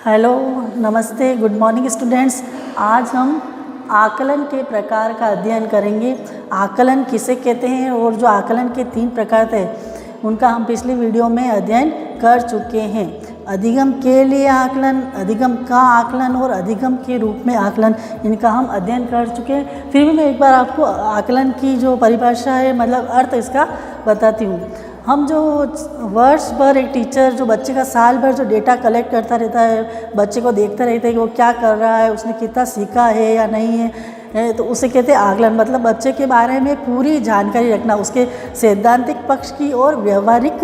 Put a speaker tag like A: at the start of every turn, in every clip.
A: Hello, नमस्ते, good morning students. आज हम आकलन के प्रकार का अध्ययन करेंगे। आकलन किसे कहते हैं और जो आकलन के 3 प्रकार थे उनका हम पिछली वीडियो में अध्ययन कर चुके हैं। अधिगम के लिए आकलन, अधिगम का आकलन और अधिगम के रूप में आकलन, इनका हम अध्ययन कर चुके हैं। फिर भी मैं एक बार आपको आकलन की जो परिभाषा है, मतलब अर्थ इसका बताती हूँ। हम जो वर्ष भर एक टीचर जो बच्चे का साल भर जो डेटा कलेक्ट करता रहता है, बच्चे को देखता रहता है कि वो क्या कर रहा है, उसने कितना सीखा है या नहीं है, तो उसे कहते हैं आकलन। मतलब बच्चे के बारे में पूरी जानकारी रखना, उसके सैद्धांतिक पक्ष की और व्यवहारिक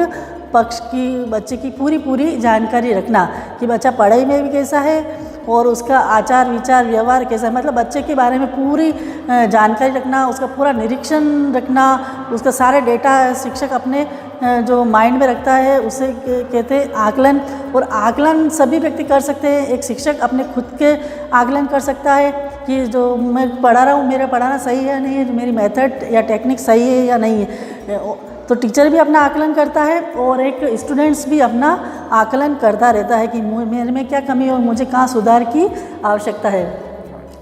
A: पक्ष की, बच्चे की पूरी जानकारी रखना कि बच्चा पढ़ाई में भी कैसा है और उसका आचार विचार व्यवहार कैसा है। मतलब बच्चे के बारे में पूरी जानकारी रखना, उसका पूरा निरीक्षण रखना, उसका सारे डेटा शिक्षक अपने जो माइंड में रखता है उसे कहते हैं आकलन। और आकलन सभी व्यक्ति कर सकते हैं। एक शिक्षक अपने खुद के आकलन कर सकता है कि जो मैं पढ़ा रहा हूँ मेरा पढ़ाना सही है या नहीं है, मेरी मेथड या टेक्निक सही है या नहीं है। तो टीचर भी अपना आकलन करता है और एक स्टूडेंट्स भी अपना आकलन करता रहता है कि मेरे में क्या कमी है और मुझे कहाँ सुधार की आवश्यकता है।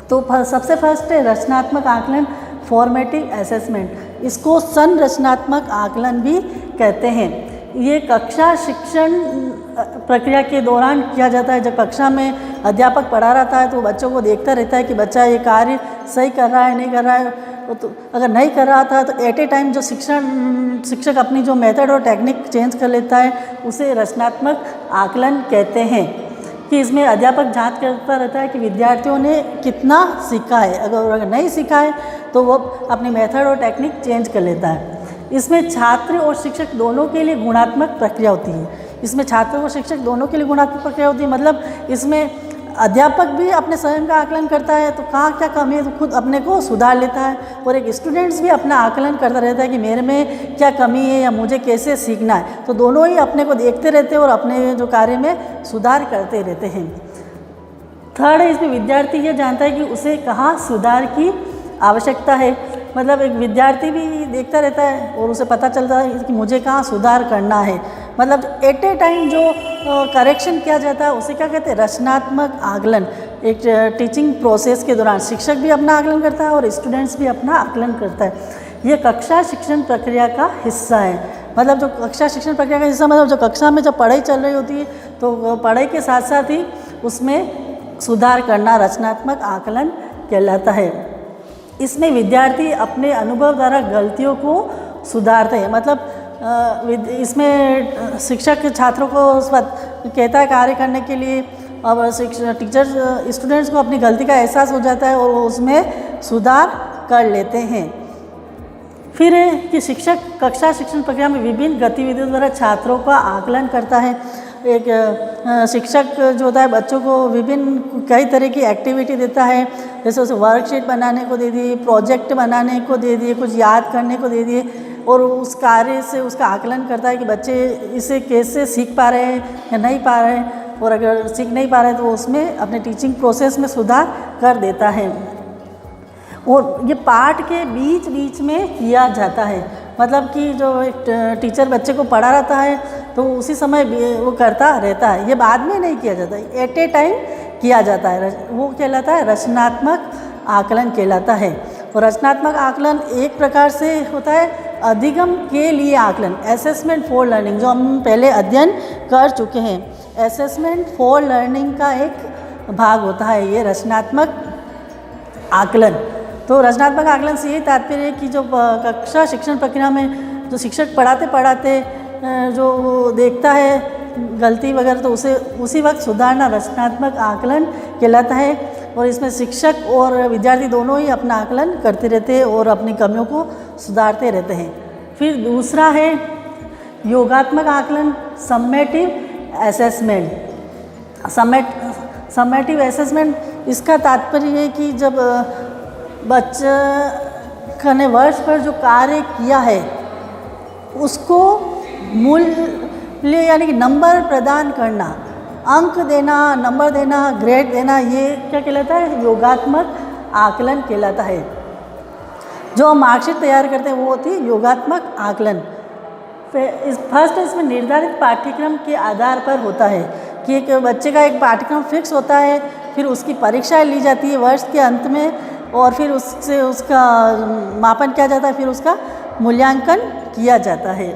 A: तो सबसे फर्स्ट है रचनात्मक आकलन, फॉर्मेटिव असेसमेंट। इसको संरचनात्मक आकलन भी कहते हैं। ये कक्षा शिक्षण प्रक्रिया के दौरान किया जाता है। जब कक्षा में अध्यापक पढ़ा रहता है तो बच्चों को देखता रहता है कि बच्चा ये कार्य सही कर रहा है नहीं कर रहा है। तो अगर नहीं कर रहा था तो एट ए टाइम जो शिक्षक अपनी जो मेथड और टेक्निक चेंज कर लेता है उसे रचनात्मक आकलन कहते हैं। कि इसमें अध्यापक जांच करता रहता है कि विद्यार्थियों ने कितना सीखा है। अगर नहीं सीखा है तो वो अपनी मेथड और टेक्निक चेंज कर लेता है। इसमें छात्र और शिक्षक दोनों के लिए गुणात्मक प्रक्रिया होती है। इसमें छात्र और शिक्षक दोनों के लिए गुणात्मक प्रक्रिया होती है। मतलब इसमें अध्यापक भी अपने स्वयं का आकलन करता है तो कहाँ क्या कमी है तो खुद अपने को सुधार लेता है, और एक स्टूडेंट्स भी अपना आकलन करता रहता है कि मेरे में क्या कमी है या मुझे कैसे सीखना है। तो दोनों ही अपने को देखते रहते हैं और अपने जो कार्य में सुधार करते रहते हैं। थर्ड है, इसमें विद्यार्थी ये जानता है कि उसे कहाँ सुधार की आवश्यकता है। मतलब एक विद्यार्थी भी देखता रहता है और उसे पता चलता है कि मुझे कहाँ सुधार करना है। मतलब एट ए टाइम जो करेक्शन किया जाता है उसे क्या कहते हैं, रचनात्मक आकलन। एक टीचिंग प्रोसेस के दौरान शिक्षक भी अपना आकलन करता है और स्टूडेंट्स भी अपना आकलन करता है। ये कक्षा शिक्षण प्रक्रिया का हिस्सा है। मतलब जो कक्षा शिक्षण प्रक्रिया का हिस्सा, मतलब जो कक्षा में जब पढ़ाई चल रही होती है तो पढ़ाई के साथ साथ ही उसमें सुधार करना रचनात्मक आकलन कहलाता है। इसमें विद्यार्थी अपने अनुभव द्वारा गलतियों को सुधारते हैं। मतलब इसमें शिक्षक छात्रों को कहता है कार्य करने के लिए, और टीचर स्टूडेंट्स को अपनी गलती का एहसास हो जाता है और वो उसमें सुधार कर लेते हैं। फिर है कि शिक्षक कक्षा शिक्षण प्रक्रिया में विभिन्न गतिविधियों द्वारा छात्रों का आकलन करता है। एक शिक्षक जो होता है बच्चों को विभिन्न कई तरह की एक्टिविटी देता है, जैसे उसे वर्कशीट बनाने को दे दिए, प्रोजेक्ट बनाने को दे दिए, कुछ याद करने को दे दिए, और उस कार्य से उसका आकलन करता है कि बच्चे इसे कैसे सीख पा रहे हैं या नहीं पा रहे हैं, और अगर सीख नहीं पा रहे हैं तो वो उसमें अपने टीचिंग प्रोसेस में सुधार कर देता है। और ये पाठ के बीच में किया जाता है। मतलब कि जो एक टीचर बच्चे को पढ़ा रहता है तो उसी समय वो करता रहता है, ये बाद में नहीं किया जाता, एट ए टाइम किया जाता है। वो कहलाता है रचनात्मक आकलन कहलाता है। और रचनात्मक आकलन एक प्रकार से होता है अधिगम के लिए आकलन, असेसमेंट फॉर लर्निंग, जो हम पहले अध्ययन कर चुके हैं। असेसमेंट फॉर लर्निंग का एक भाग होता है ये रचनात्मक आकलन। तो रचनात्मक आकलन से यही तात्पर्य है कि जो कक्षा शिक्षण प्रक्रिया में जो शिक्षक पढ़ाते जो देखता है गलती वगैरह तो उसे उसी वक्त सुधारना रचनात्मक आकलन कहलाता है। और इसमें शिक्षक और विद्यार्थी दोनों ही अपना आकलन करते रहते हैं और अपनी कमियों को सुधारते रहते हैं। फिर दूसरा है योगात्मक आकलन, सम्मेटिव असेसमेंट। सम्मेटिव असेसमेंट इसका तात्पर्य है कि जब बच्चे ने वर्ष भर जो कार्य किया है उसको मूल्य यानी कि नंबर प्रदान करना, अंक देना, नंबर देना, ग्रेड देना, ये क्या कहलाता है, योगात्मक आकलन कहलाता है। जो हम मार्कशीट तैयार करते हैं वो होती है योगात्मक आकलन। फर्स्ट इसमें निर्धारित पाठ्यक्रम के आधार पर होता है। कि एक बच्चे का एक पाठ्यक्रम फिक्स होता है, फिर उसकी परीक्षा ली जाती है वर्ष के अंत में, और फिर उससे उसका मापन किया जाता है, फिर उसका मूल्यांकन किया जाता है।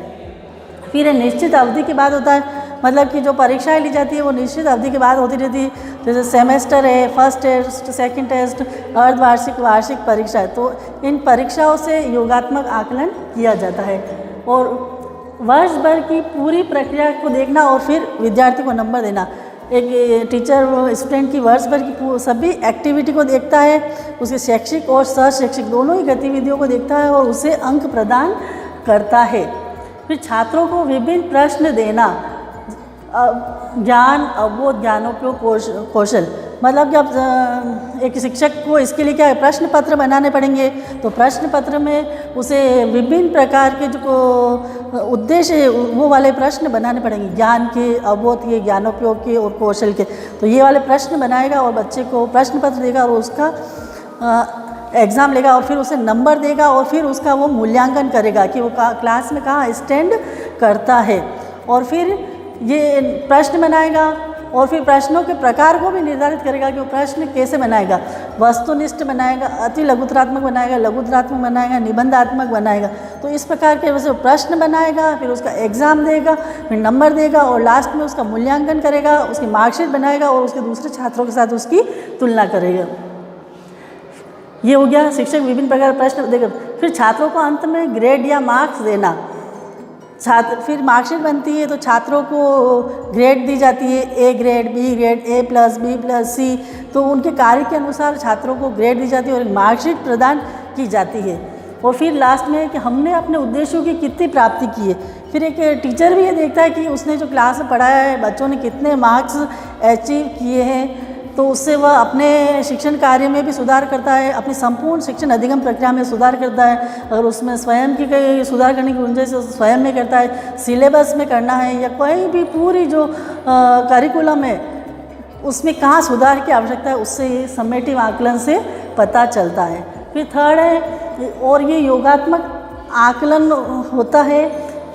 A: फिर निश्चित अवधि के बाद होता है, मतलब कि जो परीक्षाएं ली जाती है वो निश्चित अवधि के बाद होती रहती है, जैसे सेमेस्टर है, फर्स्ट टेस्ट, सेकंड टेस्ट, अर्धवार्षिक, वार्षिक परीक्षा है। तो इन परीक्षाओं से योगात्मक आकलन किया जाता है, और वर्ष भर की पूरी प्रक्रिया को देखना और फिर विद्यार्थी को नंबर देना। एक टीचर स्टूडेंट की वर्ष भर की सभी एक्टिविटी को देखता है, उसके शैक्षिक और शैक्षिक दोनों ही गतिविधियों को देखता है और उसे अंक प्रदान करता है। फिर छात्रों को विभिन्न प्रश्न देना, ज्ञान, अवबोध, ज्ञानोपयोग, कौशल, मतलब जब एक शिक्षक को इसके लिए क्या है, प्रश्न पत्र बनाने पड़ेंगे। तो प्रश्न पत्र में उसे विभिन्न प्रकार के जो उद्देश्य है वो वाले प्रश्न बनाने पड़ेंगे, ज्ञान के, अवबोध के, ज्ञानोपयोग के और कौशल के। तो ये वाले प्रश्न बनाएगा और बच्चे को प्रश्न पत्र देगा और उसका एग्ज़ाम लेगा और फिर उसे नंबर देगा और फिर उसका वो मूल्यांकन करेगा कि वो क्लास में कहाँ स्टैंड करता है। और फिर ये प्रश्न बनाएगा और फिर प्रश्नों के प्रकार को भी निर्धारित करेगा कि वो प्रश्न कैसे बनाएगा, वस्तुनिष्ठ बनाएगा, अति लघुतरात्मक बनाएगा, लघुतरात्मक बनाएगा, निबंधात्मक बनाएगा। तो इस प्रकार के वैसे प्रश्न बनाएगा, फिर उसका एग्ज़ाम देगा, फिर नंबर देगा और लास्ट में उसका मूल्यांकन करेगा, उसकी मार्कशीट बनाएगा और उसके दूसरे छात्रों के साथ उसकी तुलना करेगा। ये हो गया शिक्षक विभिन्न प्रकार के प्रश्न देगा। फिर छात्रों को अंत में ग्रेड या मार्क्स देना। फिर मार्कशीट बनती है तो छात्रों को ग्रेड दी जाती है, A grade, B grade, A+, B+, C। तो उनके कार्य के अनुसार छात्रों को ग्रेड दी जाती है और एक मार्कशीट प्रदान की जाती है। और फिर लास्ट में कि हमने अपने उद्देश्यों की कितनी प्राप्ति की है। फिर एक टीचर भी ये देखता है कि उसने जो क्लास में पढ़ाया है, बच्चों ने कितने मार्क्स अचीव किए हैं, तो उससे वह अपने शिक्षण कार्य में भी सुधार करता है, अपनी संपूर्ण शिक्षण अधिगम प्रक्रिया में सुधार करता है। अगर उसमें स्वयं की कई सुधार करने की गुंजाइश है स्वयं में करता है, सिलेबस में करना है या कोई भी पूरी जो करिकुलम है उसमें कहाँ सुधार की आवश्यकता है, उससे ये समेटिव आकलन से पता चलता है। फिर थर्ड है, और ये योगात्मक आकलन होता है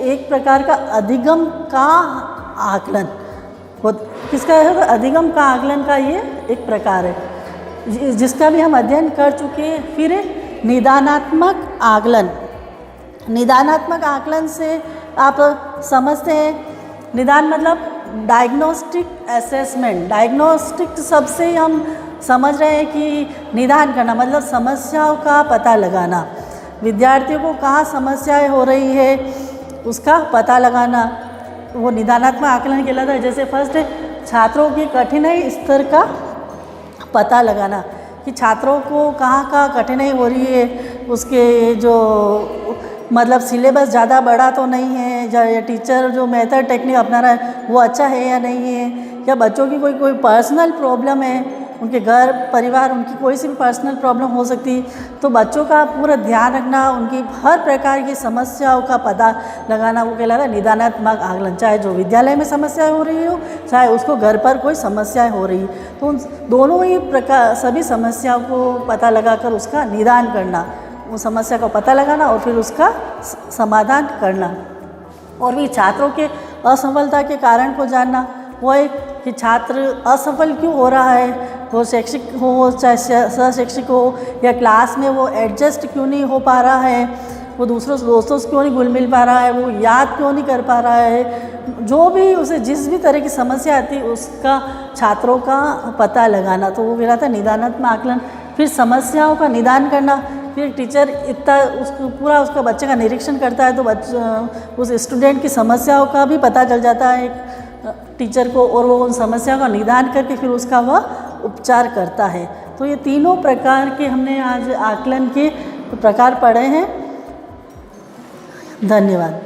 A: एक प्रकार का अधिगम का आकलन। किसका है? तो अधिगम का आकलन का ये एक प्रकार है जिसका भी हम अध्ययन कर चुके हैं। फिर निदानात्मक आकलन। निदानात्मक आकलन से आप समझते हैं, निदान मतलब डायग्नोस्टिक असेसमेंट। डायग्नोस्टिक शब्द से हम समझ रहे हैं कि निदान करना मतलब समस्याओं का पता लगाना, विद्यार्थियों को कहाँ समस्याएं हो रही है उसका पता लगाना, वो निदानात्मक आकलन कहलाता है। जैसे फर्स्ट है छात्रों की कठिनाई स्तर का पता लगाना कि छात्रों को कहाँ कठिनाई हो रही है, उसके जो मतलब सिलेबस ज़्यादा बड़ा तो नहीं है, या टीचर जो मेथड टेक्निक अपना रहा है वो अच्छा है या नहीं है, या बच्चों की कोई पर्सनल प्रॉब्लम है, उनके घर परिवार उनकी कोई सी भी पर्सनल प्रॉब्लम हो सकती है। तो बच्चों का पूरा ध्यान रखना, उनकी हर प्रकार की समस्याओं का पता लगाना वो कहलाता है निदानात्मक आकलन। चाहे जो विद्यालय में समस्याएं हो रही हो, चाहे उसको घर पर कोई समस्याएं हो रही, तो उन दोनों ही प्रकार सभी समस्याओं को पता लगाकर उसका निदान करना, वो समस्या को पता लगाना और फिर उसका समाधान करना। और भी छात्रों के असफलता के कारण को जानना, वो एक कि छात्र असफल क्यों हो रहा है, वो शैक्षिक हो चाहे सशैक्षिक हो, या क्लास में वो एडजस्ट क्यों नहीं हो पा रहा है, वो दूसरों दोस्तों से क्यों नहीं घुल मिल पा रहा है, वो याद क्यों नहीं कर पा रहा है, जो भी उसे जिस भी तरह की समस्या आती है उसका छात्रों का पता लगाना, तो वो कहलाता है निदानात्मक आकलन। फिर समस्याओं का निदान करना, फिर टीचर इतना उसको पूरा उसका बच्चे का निरीक्षण करता है तो उस स्टूडेंट की समस्याओं का भी पता चल जाता है टीचर को, और वो उन समस्याओं का निदान करके फिर उसका वह उपचार करता है। तो ये तीनों प्रकार के हमने आज आकलन के प्रकार पढ़े हैं। धन्यवाद।